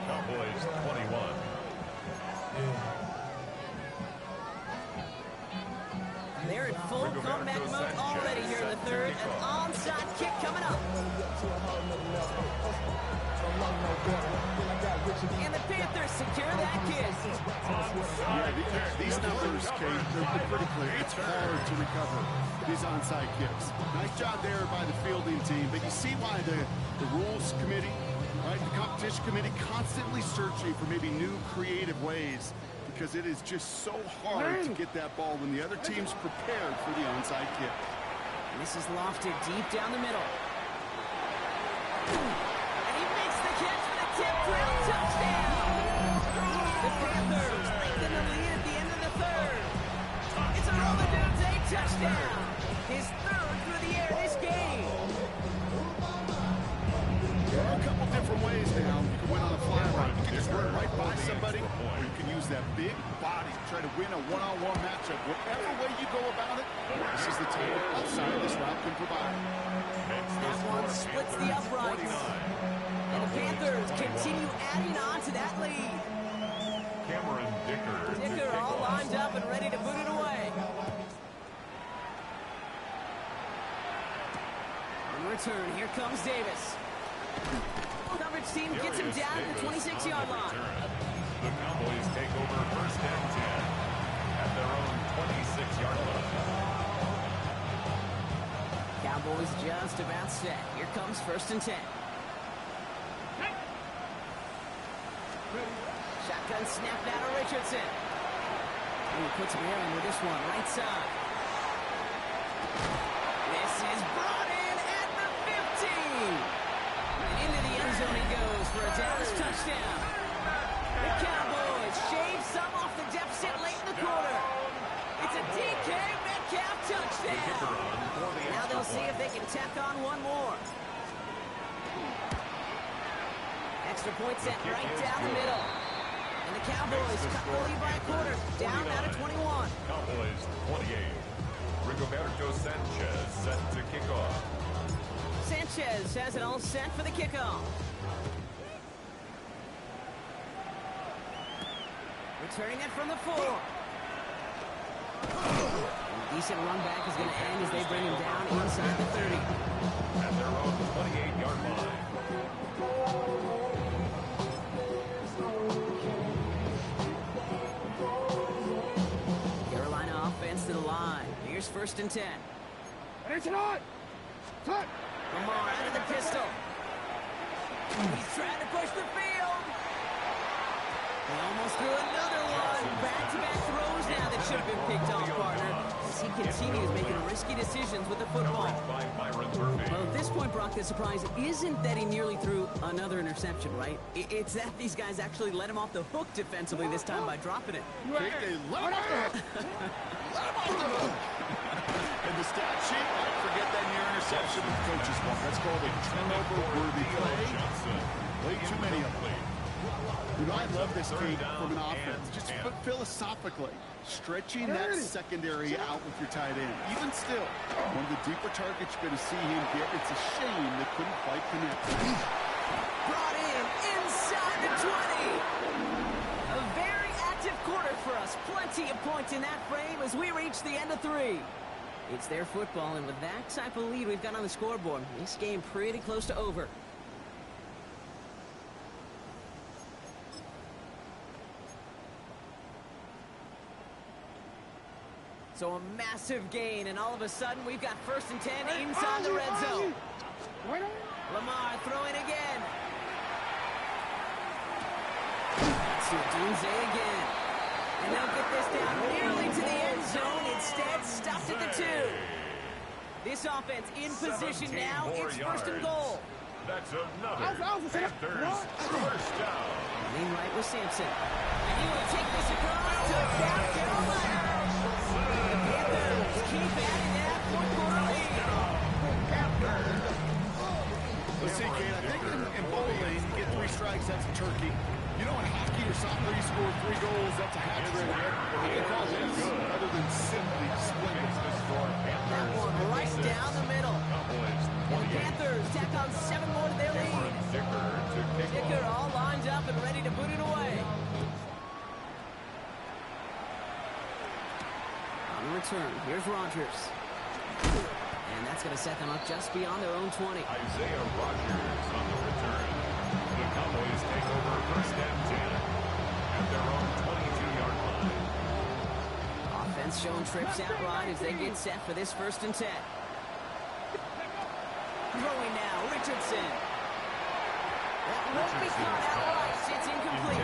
Cowboys 21. They're in full comeback mode already here in the third. An onside kick coming up. And the Panthers secure that kick. Yeah, these numbers, Kate, they're pretty clear. It's hard to recover these onside kicks. Nice job there by the fielding team, but you see why the rules committee, right, the competition committee constantly searching for maybe new creative ways, because it is just so hard to get that ball when the other team's prepared for the onside kick. And this is lofted deep down the middle. And he makes the catch for the tip drill touchdown. The Panthers lengthen the lead at the end of the third. It's a Roman Dante touchdown. His third through the air this game. There are a couple different ways now you can win on a fly route. You can just run right by somebody, or you can use that big body to try to win a one-on-one matchup. Whatever way you go about it, this is the total upside this route can provide. That one splits the uprights. And the Panthers continue adding on to that lead. Cameron Dicker. Dicker all lined up and ready to boot it away. On return, here comes Davis. Coverage team gets him down to the 26-yard line. The Cowboys take over first and 10 at their own 26-yard line. Cowboys just about set. Here comes first and 10. Shotgun snapped out of Richardson. And he puts Marion with this one, right side. This is brought in at the 15. And into the end zone he goes for a Dallas touchdown. The Cowboys shave some off the deficit late in the quarter. It's a DK Metcalf touchdown. Now they'll see if they can tack on one more. Extra point set right down the middle. And the Cowboys cut the lead by a quarter, down out of 21. Cowboys 28. Rigoberto Sanchez set to kick off. Sanchez has it all set for the kickoff. Returning it from the 4. A decent run back is going to end as they bring him down inside the 30. At their own 28-yard line. first and 10. It's not. Touch. Lamar out of the pistol. He's trying to push the field. He almost threw another one. Back-to-back throws now that should have been picked off, partner. As he continues making risky decisions with the football. Well, at this point, Brock, the surprise isn't that he nearly threw another interception, right? It's that these guys actually let him off the hook defensively this time by dropping it. They let him off the hook. Let him off the hook. And the stat sheet, forget that near interception with the coach's book. That's called a turnover-worthy play. Way too many of them. You know, I love this game from an offense. Just philosophically, stretching that secondary out with your tight end. Even still, one of the deeper targets you're going to see him get. It's a shame they couldn't quite connect. Brought in inside the 20. A very active quarter for us. Plenty of points in that frame as we reach the end of 3. It's their football, and with that type of lead we've got on the scoreboard, this game pretty close to over. So a massive gain, and all of a sudden we've got first and 10 inside the red zone. Lamar throwing again. Doomsday again. And they'll get this down nearly to the end zone. Instead, stopped at the 2. This offense in position now. It's first and goal. That's another Panthers first down. Lean right with Sampson. And he will take this across to South Carolina. The Panthers keep adding that fourth-quarter lead. Let's see, Kate, I think in bowling, you get 3 strikes, that's a turkey. You know, in hockey or soccer, you score 3 goals, that's a hat trick. What do you call this other than simply splendid? That one right down the middle. And the Panthers tack on 7 more to their lead. Dicker all lined up and ready to boot it away. On the return, here's Rodgers. And that's going to set them up just beyond their own 20. Isaiah Rodgers on the return. The Cowboys take over first and 10 at their own 22-yard line. Offense showing trips out right as they get set for this first and 10. Throwing now, Richardson. That won't be caught outright. It's incomplete. I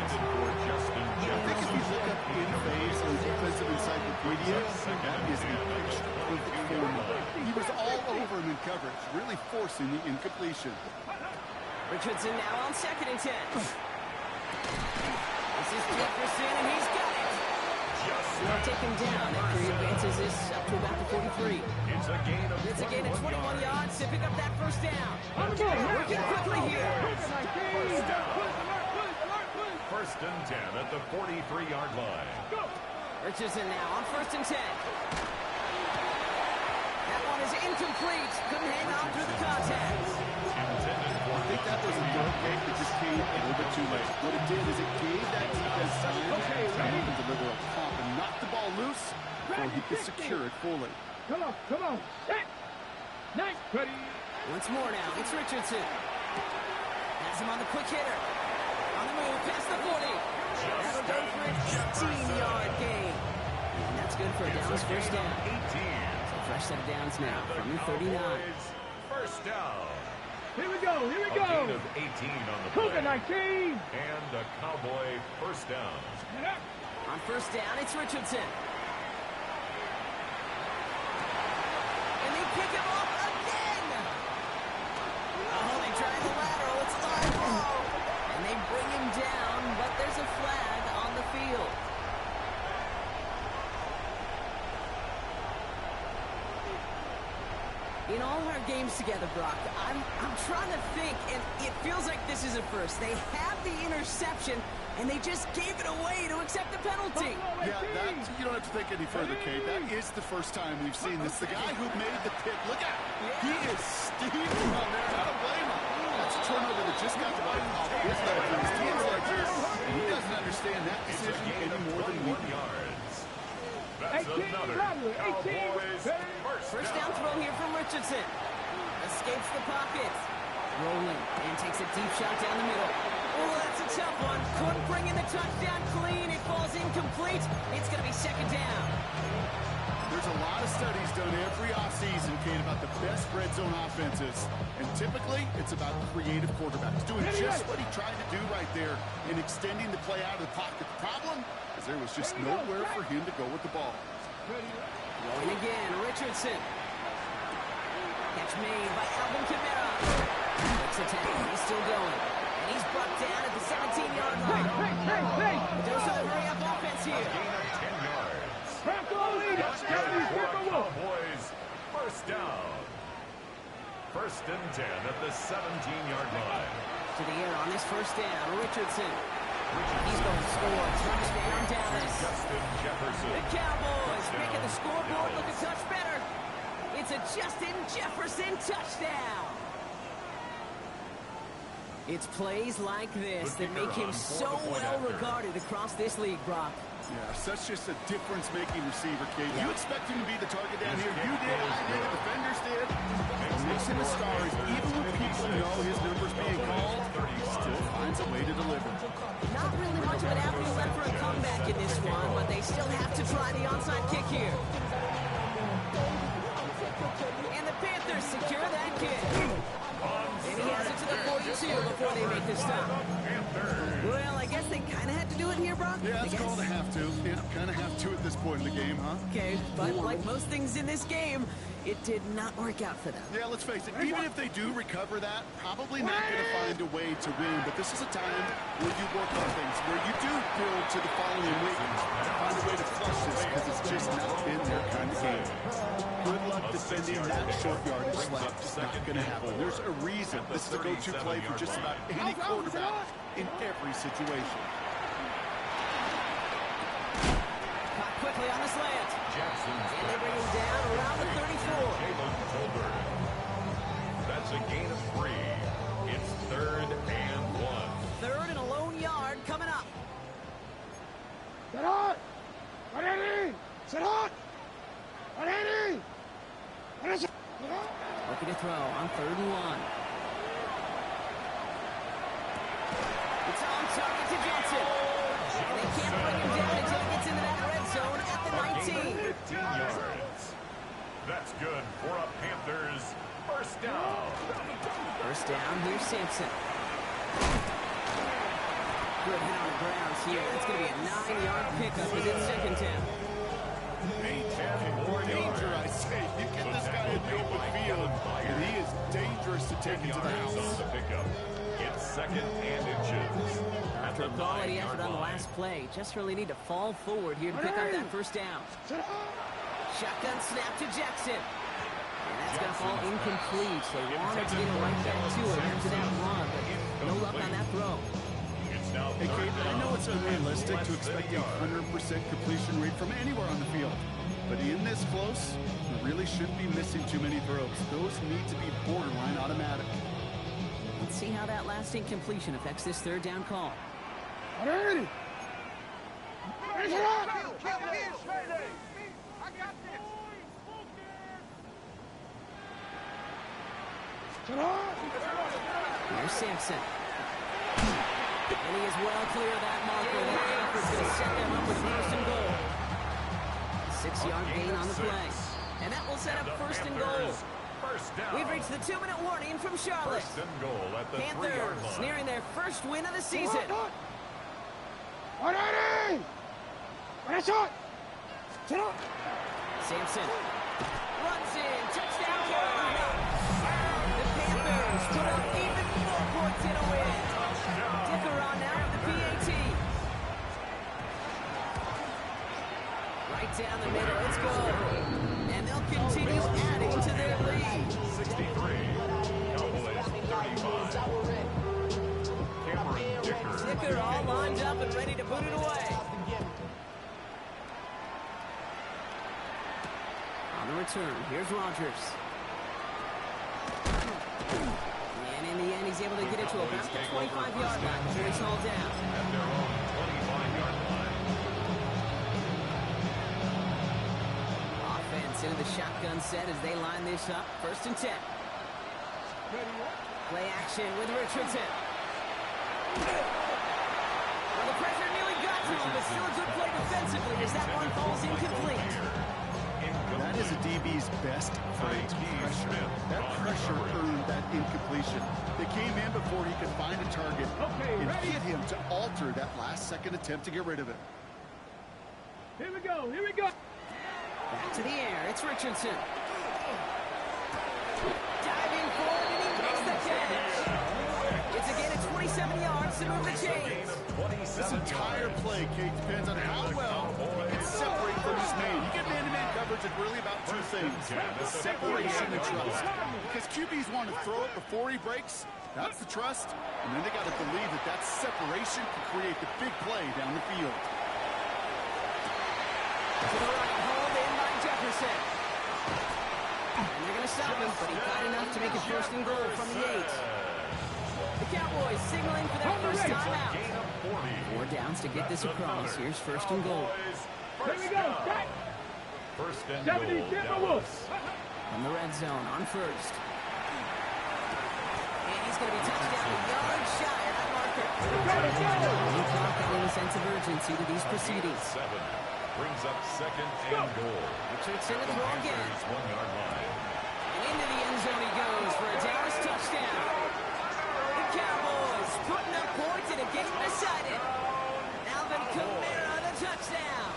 think if you look up in phase on defensive encyclopedia, that is a perfect formula. He was all over him in coverage, really forcing the incompletion. Richardson now on second and 10. This is Jefferson, and he's got it. They'll take him down after he advances this up to about the 43. It's a gain of 21 yards to pick up that first down. Working quickly here. First and 10 at the 43-yard line. Richardson now on first and 10. That one is incomplete. Couldn't hang on through the contact. I think that was a throw kick that just came a little bit too late. What it did is it gave that defense time to deliver a pop and knock the ball loose before he could secure it fully. Come on. Set. Nice, buddy. Once more now, it's Richardson. Has him on the quick hitter. On the move, past the 40. That'll go for an 18-yard gain. And that's good for a Dallas first down. 18. So fresh set of downs now from the 39. First down. Here we go. A gain of 18 on the play. Cougar 19. And a Cowboy first down. On first down, it's Richardson. And they pick him up again. Oh, they try the lateral. It's live ball. And they bring him down, but there's a flag on the field. In all our games together, Brock, I'm trying to think, and it feels like this is a first. They have the interception, and they just gave it away to accept the penalty. Yeah, you don't have to think any further, Kate. That is the first time we've seen this. The guy who made the pick, look out. He is steaming on there. I don't blame him. That's a turnover that just got the ball off his teams like this, and he doesn't understand that decision any more than we do. That's another Cowboys First down throw here from Richardson. Escapes the pocket. Rolling and takes a deep shot down the middle. Oh, that's a tough one. Couldn't bring in the touchdown clean. It falls incomplete. It's going to be second down. There's a lot of studies done every offseason, Kate, about the best red zone offenses. And typically, it's about creative quarterbacks doing just what he tried to do right there and extending the play out of the pocket. The problem is there was just nowhere for him to go with the ball. Going again, Richardson. Catch made by Alvin Kamara. Makes a tackle. He's still going. And he's brought down at the 17-yard line. The dose of the hurry-up offense here. Gain of 10 yards. Cowboys, Cowboys, first down. First and 10 at the 17-yard line. To the air on this first down, Richardson. He's going to score. Touchdown, Dallas. Justin Jefferson. The Cowboys making the scoreboard look a touch better. It's a Justin Jefferson touchdown. It's plays like this that make him so well regarded across this league, Brock. Yeah, such just a difference-making receiver, Kate. You expect him to be the target down here. You did, I did, the defenders did. What makes him a star is even when people know his number's being called, he still finds a way to deliver. Not really much of an avenue left for a comeback in this one, but they still have to try the onside kick here. And the Panthers secure that kick. And he has it to the 42 before they make the stop. Well, I guess they kind of had to do it here, Brock. Yeah, it's called a have to. Yeah, kind of have to at this point in the game, huh? Okay, but like most things in this game, it did not work out for them. Yeah, let's face it, even if they do recover that, probably not going to find a way to win. But this is a time where you work on things, where you do build to the following week to find a way to flush this, because it's just not been their kind of game. Good luck defending that short yardage slap. It's not going to happen. There's a reason this is a go-to play for just about any quarterback in every situation. Caught quickly on the slant. Jackson's And they bring him down around the 34. Jalen Tolbert. That's a gain of 3. It's 3rd and 1. Third and a lone yard coming up. Sit hot! Ready! Sit hot! Ready! Looking to throw on 3rd and 1. It's on target to Johnson. And they can't bring him down until he gets into that red zone at the 19. 15 yards. That's good for a Panthers first down. First down, here's Sampson. Good hit on the ground here. That's going to be a 9-yard pickup as it's second down. 10 more Danger, I yards. say. You get this guy in the open field, and he is dangerous to take into the Yards on house. the pickup. It's 2nd and inches. At After the a quality 9-yard effort on the line. last play, just really need to fall forward here to pick up that first down. Shotgun snap to Jackson. And that's going to fall incomplete, so they wanted to get it right back to him into that run, but no luck on that throw. It's now Hey, Kate, 3rd I know down. it's unrealistic to expect a 100% completion rate from anywhere on the field. But in this close, you really shouldn't be missing too many throws. Those need to be borderline automatic. Let's see how that last incompletion affects this third down call. Ready! Sit hot! Sit hot! Here's Sampson. And he is well clear of that marker. The Panthers going to set them up with first and goal. 6-yard gain on the play. And that will set up first and goal. First down. We've reached the 2-minute warning from Charlotte. First and goal at the 3-yard Panthers line. nearing their first win of the season. Ready! Ready, shot! Sit hot! Sampson runs in. Touchdown, Carolina. The Panthers put up even more points in a win. Dicker on now for the PAT. Right down the middle. Let's go. And they'll continue adding to their lead. 63. Cowboys 35. Cameron Dicker. Dicker all lined up and ready to put it away. On the return, here's Rodgers. And in the end, he's able to get it to about the 25-yard line before he's hauled down. At their own 25-yard line. Offense into the shotgun set as they line this up. First and 10. Play action with Richardson. Well, the pressure nearly got to him, but still a good play defensively as that one falls incomplete. is a DB's best phrase, pressure. That pressure earned that incompletion. They came in before he could find a target and hit him to alter that last-second attempt to get rid of it. Here we go, here we go. Back to the air, it's Richardson. Diving forward, and he makes the catch. It's again at 27 yards to move the chains. This entire play, Kate, depends on how well he can separate from his man. You get man-to-man coverage, it's really about two things: separation and trust. Because QBs want to throw it before he breaks. That's the trust. And then they got to believe that that separation can create the big play down the field. To the right, hauled in by Jefferson. And they're going to stop him, but he got enough to make it first and goal from the 8. The Cowboys signaling for their first time out. 4 downs to get this across. Here's first and goal. Here we go, set. First and 70, goal, Timberwolves. From the red zone on first. And he's going to be touched down a yard shy of that marker. New clock adding a sense of urgency to these proceedings. 7 brings up second and goal. Richardson to throw again. 1-yard line. And into the end zone he goes for a Dallas touchdown. The Cowboys putting up points in a game decided. Alvin Kamara the touchdown.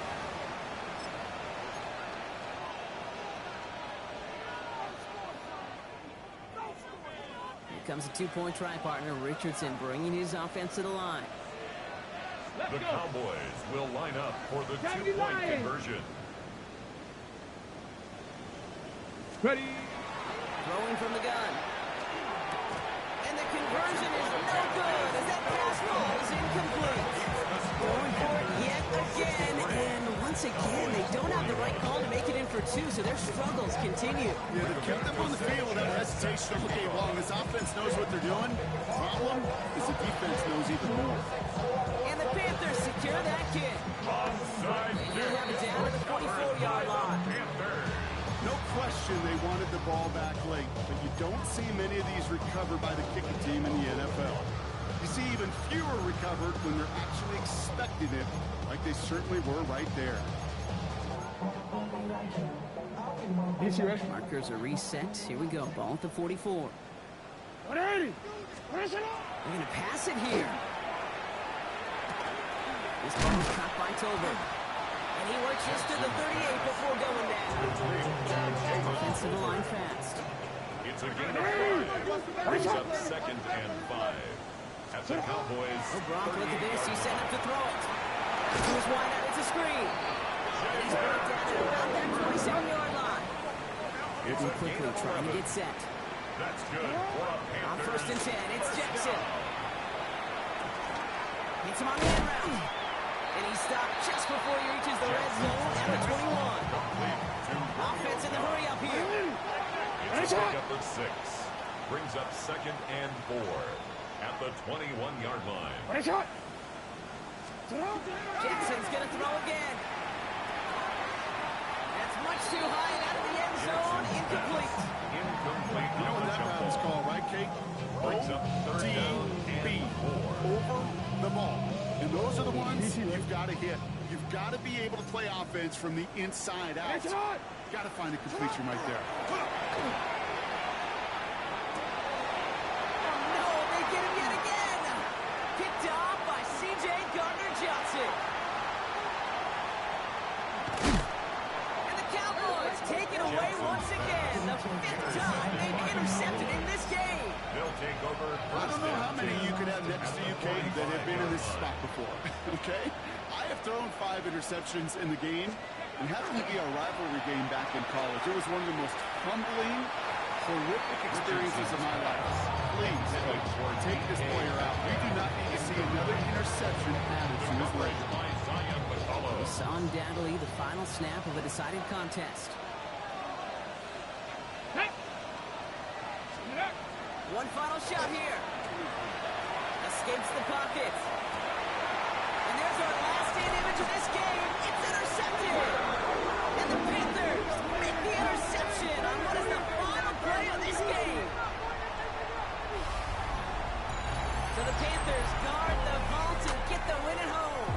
Here comes a 2-point try partner. Richardson bringing his offense to the line. The Cowboys will line up for the 2-point conversion. Ready. Throwing from the gun. And the conversion is no good as that pass ball is incomplete. Going for it yet again. And once again, they don't have the right call to make it in for 2, so their struggles continue. Yeah, they've kept them on the field without hesitation all game long. This offense knows what they're doing. The problem is the defense knows even more. And the Panthers secure that kick. Onside And you have it down to the 44-yard line. No question they wanted the ball back late, but you don't see many of these recovered by the kicking team in the NFL. You see even fewer recovered when they're actually expecting it, like they certainly were right there. Markers are reset. Here we go. Ball at the 44. 180. They're going to pass it here. This ball is caught by Tolbert. And he works this to the 38 before going down. Offensive line fast. It's a gain of 5. Brings up second and 5. At the Cowboys. Oh, Gronk, look at this. He's set up to throw it. He was wide out. It's a screen. And he's brought down at about that 27-yard line. Moving quickly, trying to get set. That's good for a Panthers. On first and 10, it's Jackson. Hits him on the end route. And he stopped just before he reaches the red zone at the 21. Offense in the hurry up here. It's a pick up of 6. Brings up second and 4 at the 21-yard line. Jackson's going to throw again. That's much too high and out of the end zone. Incomplete. Incomplete. You know what that route is called, right, Kate? Brings up third down ODB. and 4. Over the ball. And those are the ones you've got to hit. You've got to be able to play offense from the inside out. Got to find a completion right there. No, they get him yet again. Picked off by C.J. Gardner-Johnson. And the Cowboys take it away once again. The 5th time they've intercepted in this game. They'll take over. I don't know how many you could have next to you, Kate, that have been in this spot before. Okay? I have thrown 5 interceptions in the game, and having to be a rivalry game back in college, it was one of the most humbling, horrific experiences of my life. Please, Coach, take this player out. We do not need to see another interception added to his record. We saw undoubtedly the final snap of a decided contest. One final shot here. Escapes the pocket. And there's our last-stand image of this game. It's intercepted. And the Panthers make the interception on what is the final play of this game. So the Panthers guard the vault and get the win at home.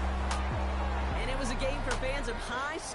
And it was a game for fans of high score.